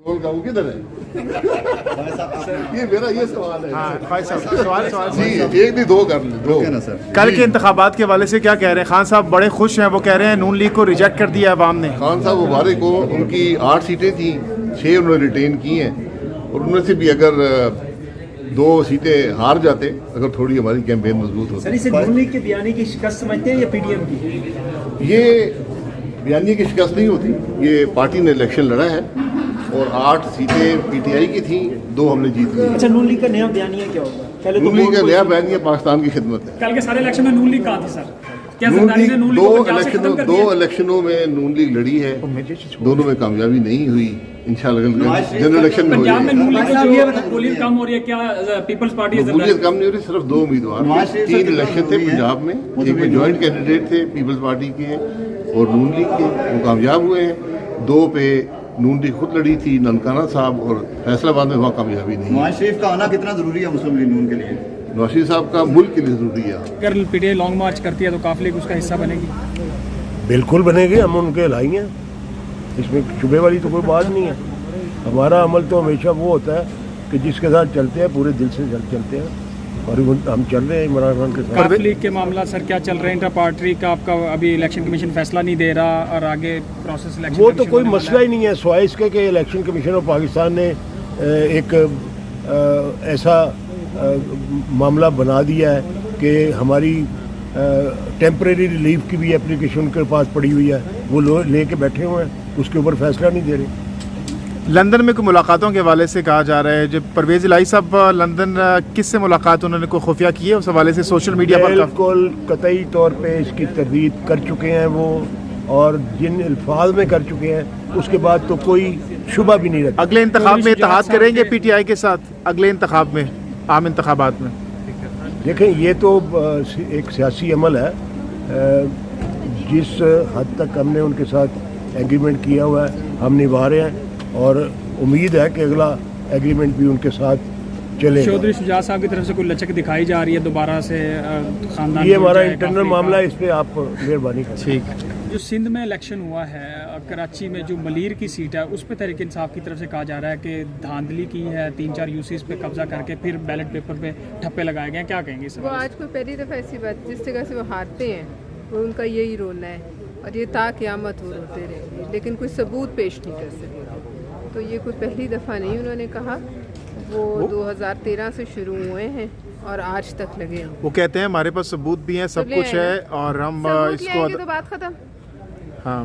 وہ کدھر ہے؟ یہ میرا یہ سوال ہے. خواجہ صاحب سوال جی ایک نہیں دو کر لیں دو. کل کے انتخابات کے حوالے سے کیا کہہ رہے ہیں؟ خان صاحب بڑے خوش ہیں، وہ کہہ رہے ہیں نون لیگ کو ریجیکٹ کر دیا عوام نے. خان صاحب مبارک ہو، ان کی 8 سیٹیں تھیں، 6 انہوں نے ریٹین کی ہیں، اور ان میں سے بھی اگر 2 سیٹیں ہار جاتے اگر تھوڑی ہماری کیمپین مضبوط ہوتی. سر اسے نون لیگ کے بیانی کی شکست سمجھتے ہیں یا پی ڈی ایم کی؟ یہ بیانیے کی شکست نہیں ہوتی، یہ پارٹی نے الیکشن لڑا ہے اور 8 سیٹیں پی ٹی آئی کی تھیں، 2 ہم نے جیت لی. اچھا نون لیگ کا نیا بیانیہ کیا ہوگا؟ پہلے نون لیگ کا نیا بیانیہ پاکستان کی خدمت ہے. کل کے سارے الیکشن میں نون لیگ کہا تھی سر، کیا نون زرداری نے لیگ نون لیگ کو پنجاب سے ختم کر دیا؟ 2 الیکشنوں میں نون لیگ لڑی ہے، دونوں میں کامیابی نہیں ہوئی. انشاءاللہ جنرل الیکشن میں ہو پنجاب میں جائے نون لیگ کی جو قبولیت کم ہو رہی ہے، کیا پیپلز پارٹی ہے قبولیت کم نہیں ہو رہی. صرف 2 امیدوار تھے، 3 الیکشن تھے پنجاب میں، ایک میں جوائنٹ کینڈیڈیٹ تھے پیپلز پارٹی کے اور نون لیگ کے، وہ کامیاب ہوئے ہیں. 2 پہ نون لیگ خود لڑی تھی، ننکانہ صاحب، اور فیصلہ آباد میں وہاں کامیابی نہیں. نواز شریف کا آنا کتنا ضروری ہے مسلم لیگ نون کے لیے؟ نواز شریف صاحب کا ملک کے لیے ضروری ہے. اگر P T I long march کرتی ہے تو کاف لیگ اس کا حصہ بنے گی؟ بالکل بنے گی، ہم ان کے لائیں گے، اس میں شبے والی تو کوئی بات نہیں ہے. ہمارا عمل تو ہمیشہ وہ ہوتا ہے کہ جس کے ساتھ چلتے ہیں پورے دل سے چلتے ہیں، اور ہم چل رہے ہیں عمران خان کے ساتھ. کاف لیگ کے معاملہ سر کیا چل رہے ہیں؟ انٹر پارٹی کا آپ کا ابھی الیکشن کمیشن فیصلہ نہیں دے رہا، اور آگے پروسیس الیکشن وہ تو کوئی مسئلہ ہی نہیں ہے، سوائے اس کے کہ الیکشن کمیشن آف پاکستان نے ایک ایسا معاملہ بنا دیا ہے کہ ہماری ٹیمپریری ریلیف کی بھی اپلیکیشن ان کے پاس پڑی ہوئی ہے، وہ لے کے بیٹھے ہوئے ہیں، اس کے اوپر فیصلہ نہیں دے رہے. لندن میں کوئی ملاقاتوں کے حوالے سے کہا جا رہا ہے، جب پرویز الہی صاحب لندن کس سے ملاقات انہوں نے کوئی خفیہ کی ہے اس حوالے سے سوشل میڈیا پر؟ بالکل قطعی طور پہ اس کی تردید کر چکے ہیں وہ، اور جن الفاظ میں کر چکے ہیں اس کے بعد تو کوئی شبہ بھی نہیں رہتا. اگلے انتخاب میں اتحاد کریں گے پی ٹی آئی کے ساتھ؟ اگلے انتخاب میں، عام انتخابات میں؟ دیکھیں یہ تو ایک سیاسی عمل ہے، جس حد تک ہم نے ان کے ساتھ ایگریمنٹ کیا ہوا ہے ہم نبھا رہے ہیں، اور امید ہے کہ اگلا ایگریمنٹ بھی ان کے ساتھ چلے. چودھری شجاعت صاحب کی طرف سے کوئی لچک دکھائی جا رہی ہے دوبارہ سے خاندان؟ یہ ہمارا انٹرنل معاملہ ہے، اس پہ آپ مہربانی کریں. ٹھیک. جو سندھ میں الیکشن ہوا ہے کراچی میں، جو ملیر کی سیٹ ہے اس پہ تحریک انصاف کی طرف سے کہا جا رہا ہے کہ دھاندلی کی ہے، 3-4 یوسیز پہ قبضہ کر کے پھر بیلٹ پیپر پہ ٹھپے لگائے گئے ہیں. کیا کہیں گے اس وہ آج کوئی پہلی دفعہ ایسی بات، جس جگہ سے وہ ہارتے ہیں وہ ان کا یہی رول ہے، اور یہ تا قیامت وہ ہوتے رہیں گے، لیکن کوئی ثبوت پیش نہیں کر سکے. تو یہ کوئی پہلی دفعہ نہیں انہوں نے کہا، وہ 2013 سے شروع ہوئے ہیں اور آج تک لگے ہیں. وہ کہتے ہیں ہمارے پاس ثبوت بھی ہیں، سب کچھ ہے، اور ہم اس کو تو بات ختم. ہاں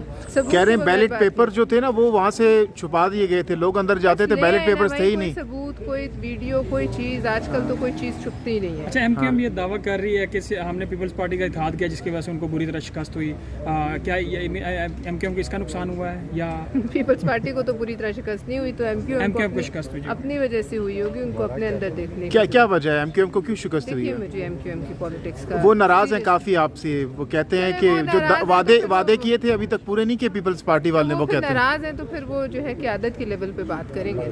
کہہ رہے ہیں بیلٹ پیپر جو تھے نا وہ وہاں سے چھپا دیے گئے تھے، لوگ اندر جاتے تھے بیلٹ پیپرز تھے ہی نہیں. ثبوت، کوئی ویڈیو، کوئی چیز، آج کل تو کوئی چیز چھپتی ہی نہیں ہے. اچھا ایم کیو ایم یہ دعویٰ کر رہی ہے کہ ہم نے پیپلز پارٹی کا اتحاد کیا جس کی وجہ سے ان کو بری طرح شکست ہوئی. کیا ایم کیو ایم کو اس کا نقصان ہوا ہے یا پیپلز پارٹی کو تو بری طرح شکست نہیں ہوئی، تو ایم کیو ایم کو شکست ہوئی اپنی وجہ سے ہوئی ہوگی. ان کو اپنے اندر دیکھنے کیا وجہ ہے ایم کیو ایم کو کیوں شکست ہوئی ہے؟ مجھے ایم کیو ایم کی پالیٹکس کا وہ ناراض ہیں کافی آپ سے، وہ کہتے ہیں کہ جو وعدے کیے تھے ابھی تک پورے نہیں کیے پیپلز پارٹی والے، وہ کہتے ہیں ناراض ہیں. تو پھر وہ جو ہے قیادت کے لیول پہ بات کریں گے نا.